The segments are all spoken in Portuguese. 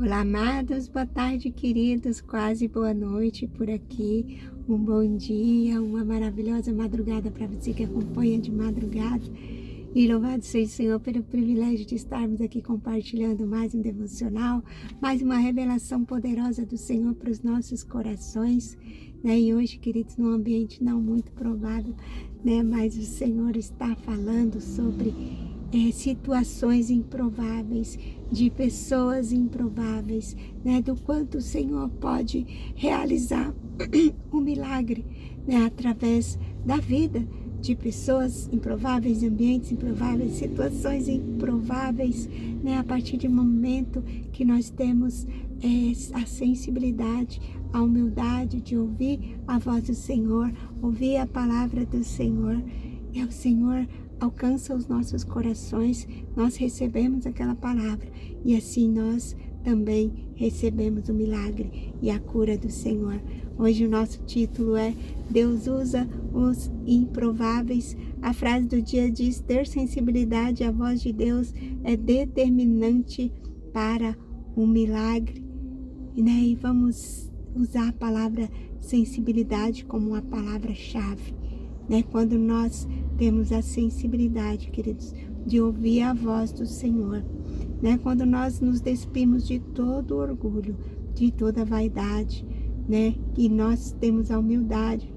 Olá, amados, boa tarde, queridos, quase boa noite por aqui, um bom dia, uma maravilhosa madrugada para você que acompanha de madrugada. E louvado seja o Senhor pelo privilégio de estarmos aqui compartilhando mais um devocional, mais uma revelação poderosa do Senhor para os nossos corações, né? E hoje, queridos, num ambiente não muito provável, né? Mas o Senhor está falando sobre situações improváveis, de pessoas improváveis, né? Do quanto o Senhor pode realizar um milagre, né? Através da vida de pessoas improváveis, ambientes improváveis, situações improváveis, né? A partir do momento que nós temos a sensibilidade, a humildade de ouvir a voz do Senhor, ouvir a palavra do Senhor, e o Senhor alcança os nossos corações, nós recebemos aquela palavra e assim nós também recebemos o milagre e a cura do Senhor. Hoje o nosso título é Deus usa os improváveis. A frase do dia diz: ter sensibilidade à voz de Deus é determinante para o milagre. Né? E vamos usar a palavra sensibilidade como uma palavra-chave. Né? Quando nós temos a sensibilidade, queridos, de ouvir a voz do Senhor, né? Quando nós nos despimos de todo orgulho, de toda vaidade, né? E nós temos a humildade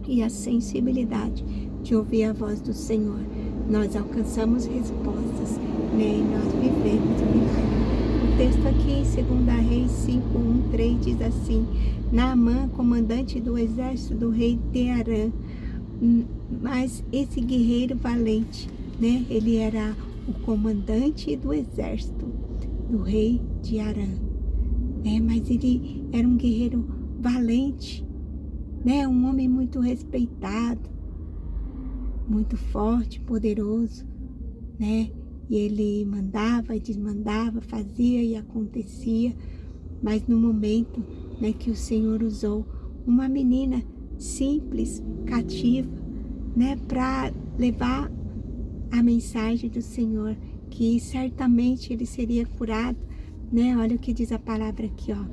e a sensibilidade de ouvir a voz do Senhor, nós alcançamos respostas, né? E nós vivemos o milagre. O texto aqui em 2 Reis 5:1-3 diz assim: Naamã, comandante do exército do rei de Arã, mas esse guerreiro valente, né? Ele era o comandante do exército do rei de Arã, né? Mas ele era um guerreiro valente, né? Um homem muito respeitado, muito forte, poderoso, né? E ele mandava e desmandava, fazia e acontecia, mas no momento, né, que o Senhor usou uma menina simples, cativa, né, para levar a mensagem do Senhor, que certamente ele seria curado, né? Olha o que diz a palavra aqui, ó.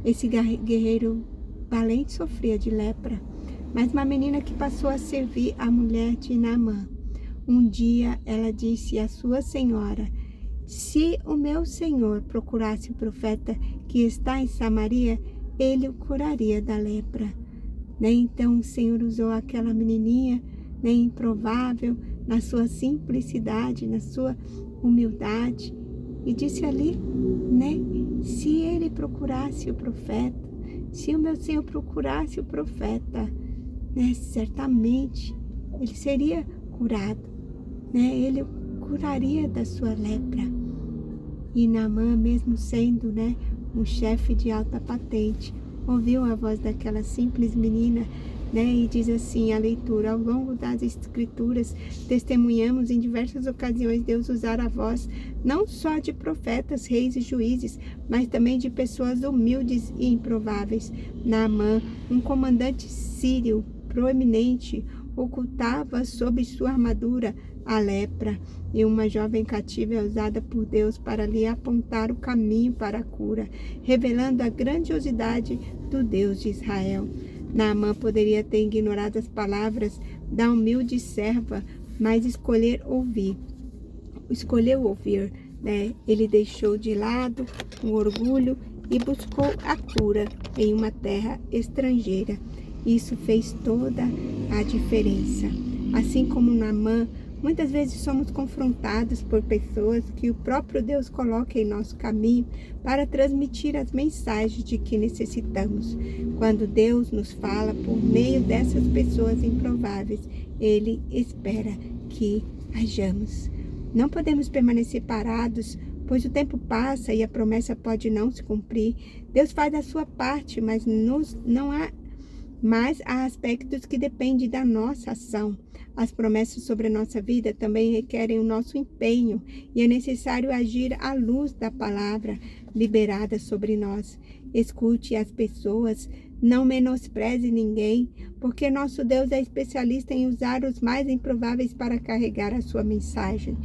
Esse guerreiro valente sofria de lepra, mas uma menina que passou a servir a mulher de Naamã. Um dia ela disse à sua senhora: se o meu senhor procurasse o profeta que está em Samaria, ele o curaria da lepra. Né? Então o Senhor usou aquela menininha, né, improvável, na sua simplicidade, na sua humildade, e disse ali, né, se ele procurasse o profeta, se o meu Senhor procurasse o profeta, né, certamente ele seria curado, né, ele o curaria da sua lepra. E Naamã, mesmo sendo, né, um chefe de alta patente, ouviu a voz daquela simples menina, né? E diz assim a leitura: ao longo das escrituras, testemunhamos em diversas ocasiões Deus usar a voz não só de profetas, reis e juízes, mas também de pessoas humildes e improváveis. Naamã, um comandante sírio proeminente, ocultava sob sua armadura a lepra, e uma jovem cativa é usada por Deus para lhe apontar o caminho para a cura, revelando a grandiosidade do Deus de Israel. Naamã poderia ter ignorado as palavras da humilde serva, mas escolheu ouvir, né? Ele deixou de lado o orgulho e buscou a cura em uma terra estrangeira. Isso fez toda a diferença. Assim como Naamã, muitas vezes somos confrontados por pessoas que o próprio Deus coloca em nosso caminho para transmitir as mensagens de que necessitamos. Quando Deus nos fala por meio dessas pessoas improváveis, Ele espera que hajamos. Não podemos permanecer parados, pois o tempo passa e a promessa pode não se cumprir. Deus faz a sua parte, mas há aspectos que dependem da nossa ação. As promessas sobre a nossa vida também requerem o nosso empenho e é necessário agir à luz da palavra liberada sobre nós. Escute as pessoas, não menospreze ninguém, porque nosso Deus é especialista em usar os mais improváveis para carregar a sua mensagem.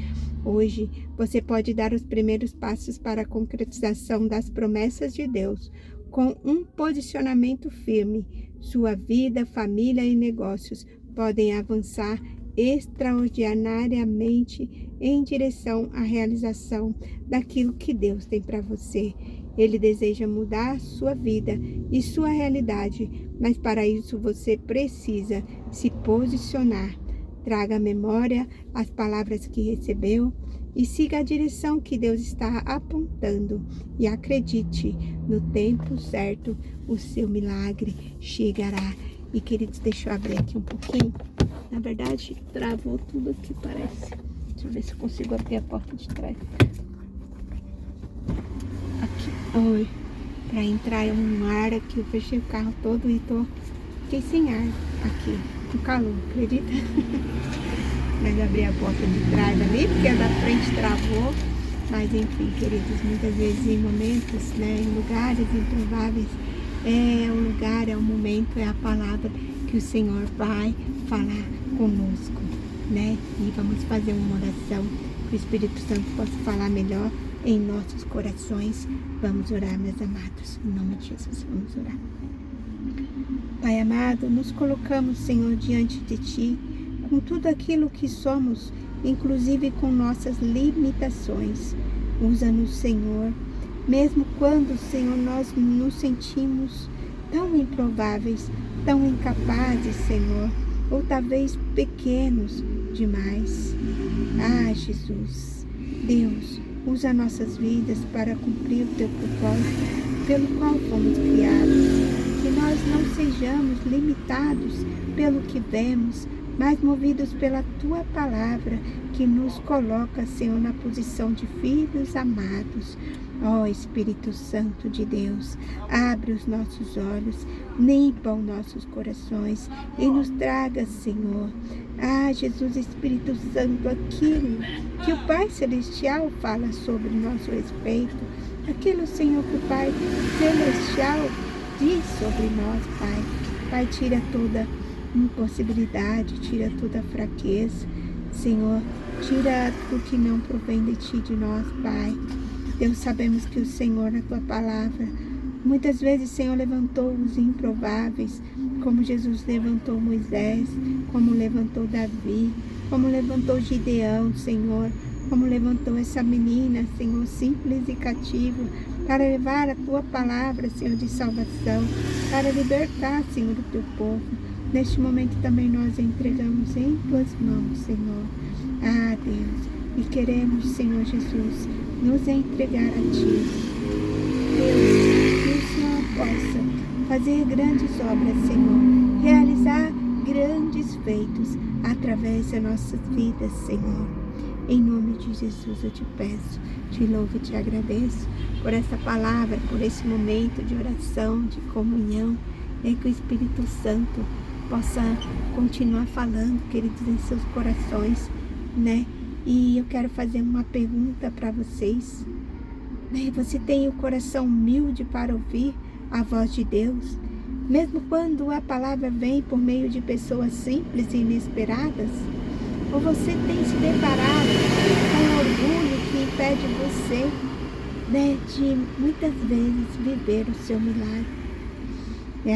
Hoje, você pode dar os primeiros passos para a concretização das promessas de Deus, com um posicionamento firme. Sua vida, família e negócios podem avançar extraordinariamente em direção à realização daquilo que Deus tem para você. Ele deseja mudar sua vida e sua realidade, mas para isso você precisa se posicionar. Traga à memória as palavras que recebeu e siga a direção que Deus está apontando. E acredite, no tempo certo, o seu milagre chegará. E, queridos, deixa eu abrir aqui um pouquinho. Na verdade, travou tudo aqui, parece. Deixa eu ver se eu consigo abrir a porta de trás. Aqui, oi. Para entrar um ar aqui, eu fechei o carro todo e fiquei sem ar aqui. Com calor, acredita? Mas abri a porta de trás ali, porque a da frente travou. Mas enfim, queridos, muitas vezes em momentos, né, em lugares improváveis, é o lugar, é o momento, é a palavra que o Senhor vai falar conosco, né? E vamos fazer uma oração que o Espírito Santo possa falar melhor em nossos corações. Vamos orar, meus amados. Em nome de Jesus, vamos orar. Pai amado, nos colocamos, Senhor, diante de Ti, com tudo aquilo que somos, inclusive com nossas limitações. Usa-nos, Senhor, mesmo quando, Senhor, nós nos sentimos tão improváveis, tão incapazes, Senhor, ou talvez pequenos demais. Ah, Jesus, Deus, usa nossas vidas para cumprir o Teu propósito, pelo qual fomos criados. Que nós não sejamos limitados pelo que vemos, mas movidos pela Tua palavra, que nos coloca, Senhor, na posição de filhos amados. Ó Espírito Santo de Deus, abre os nossos olhos, limpa os nossos corações e nos traga, Senhor, Jesus, Espírito Santo, aquilo que o Pai Celestial fala sobre nosso respeito, aquilo, Senhor, que o Pai Celestial diz sobre nós, Pai. Pai, tira toda impossibilidade, tira toda fraqueza, Senhor, tira tudo que não provém de Ti, de nós, Pai. Deus, sabemos que o Senhor, na Tua palavra, muitas vezes, Senhor, levantou os improváveis, como Jesus levantou Moisés, como levantou Davi, como levantou Gideão, Senhor, como levantou essa menina, Senhor, simples e cativa, para levar a Tua palavra, Senhor, de salvação, para libertar, Senhor, o Teu povo. Neste momento também nós entregamos em Tuas mãos, Senhor. Ah, Deus, e queremos, Senhor Jesus, nos entregar a Ti. Deus, que o Senhor possa fazer grandes obras, Senhor, realizar grandes feitos através das nossas vidas, Senhor. Em nome de Jesus eu te peço, te louvo e te agradeço por essa palavra, por esse momento de oração, de comunhão, e que o Espírito Santo possa continuar falando, queridos, em seus corações, né? E eu quero fazer uma pergunta para vocês. Você tem o coração humilde para ouvir a voz de Deus? Mesmo quando a palavra vem por meio de pessoas simples e inesperadas? Ou você tem se deparado com um orgulho que impede você, de muitas vezes viver o seu milagre?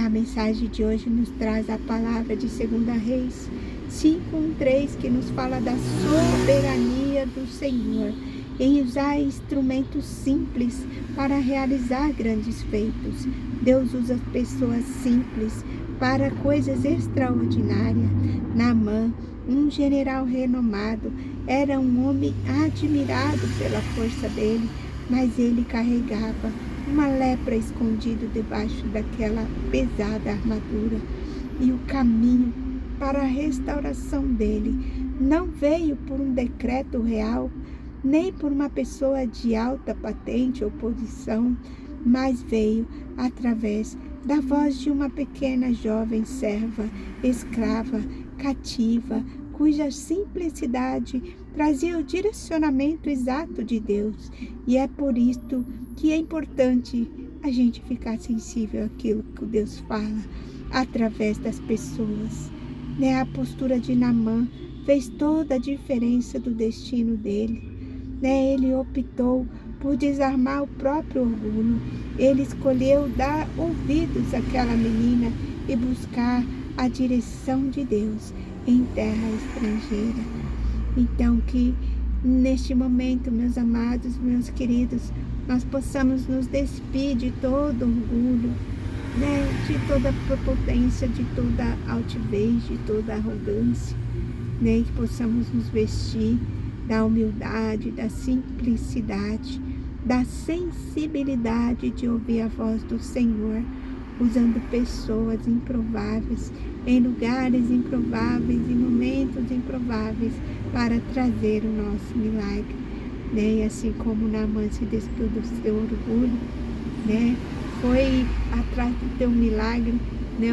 A mensagem de hoje nos traz a palavra de 2 Reis 5:3, que nos fala da soberania do Senhor em usar instrumentos simples para realizar grandes feitos. Deus usa pessoas simples para coisas extraordinárias. Naamã, um general renomado, era um homem admirado pela força dele, mas ele carregava uma lepra escondida debaixo daquela pesada armadura. E o caminho para a restauração dele não veio por um decreto real, nem por uma pessoa de alta patente ou posição, mas veio através da voz de uma pequena jovem serva, escrava, cativa, cuja simplicidade trazia o direcionamento exato de Deus. E é por isto que é importante a gente ficar sensível àquilo que Deus fala através das pessoas. A postura de Naamã fez toda a diferença do destino dele. Ele optou por desarmar o próprio orgulho. Ele escolheu dar ouvidos àquela menina e buscar a direção de Deus em terra estrangeira. Então, que neste momento, meus amados, meus queridos, nós possamos nos despir de todo orgulho, de toda prepotência, de toda altivez, de toda arrogância, e que possamos nos vestir da humildade, da simplicidade, da sensibilidade de ouvir a voz do Senhor, usando pessoas improváveis, em lugares improváveis, em momentos improváveis, para trazer o nosso milagre. E assim como Naamã se despiu do seu orgulho, foi atrás do teu milagre,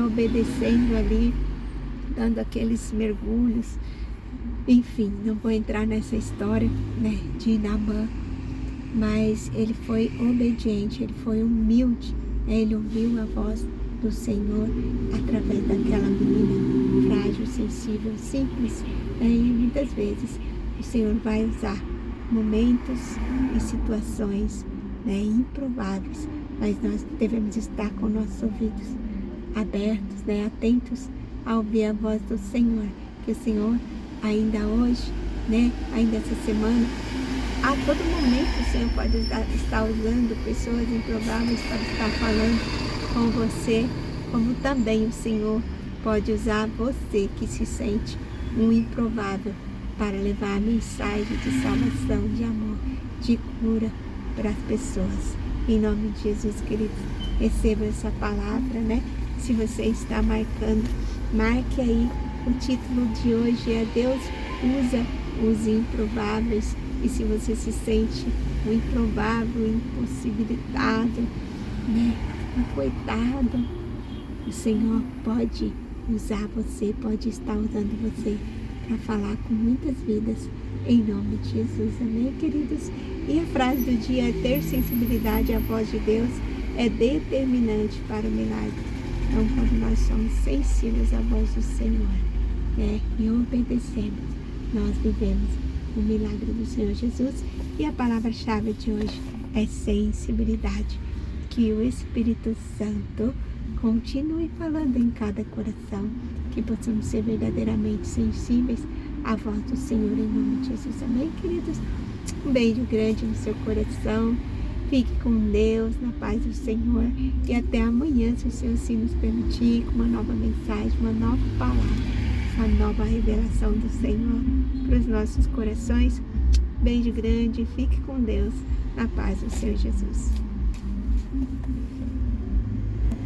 obedecendo ali, dando aqueles mergulhos. Enfim, não vou entrar nessa história de Naamã, mas ele foi obediente, ele foi humilde, ele ouviu a voz do Senhor através daquela menina frágil, sensível, simples. E muitas vezes o Senhor vai usar momentos e situações improváveis, mas nós devemos estar com nossos ouvidos abertos, atentos a ouvir a voz do Senhor, que o Senhor ainda hoje, ainda essa semana, a todo momento o Senhor pode estar usando pessoas improváveis para estar falando com você, como também o Senhor pode usar você que se sente um improvável para levar a mensagem de salvação, de amor, de cura para as pessoas. Em nome de Jesus, queridos, receba essa palavra, Se você está marcando, marque aí. O título de hoje é Deus usa os improváveis. E se você se sente um improvável, impossibilitado, um coitado, o Senhor pode usar você, pode estar usando você para falar com muitas vidas, em nome de Jesus. Amém, queridos? E a frase do dia é: ter sensibilidade à voz de Deus é determinante para o milagre. Então, quando nós somos sensíveis à voz do Senhor, e obedecemos, nós vivemos o milagre do Senhor Jesus. E a palavra-chave de hoje é sensibilidade. Que o Espírito Santo continue falando em cada coração, que possamos ser verdadeiramente sensíveis à voz do Senhor, em nome de Jesus. Amém, queridos? Um beijo grande no seu coração. Fique com Deus, na paz do Senhor. E até amanhã, se o Senhor assim nos permitir, com uma nova mensagem, uma nova palavra, uma nova revelação do Senhor para os nossos corações. Beijo grande. Fique com Deus, na paz do Senhor Jesus.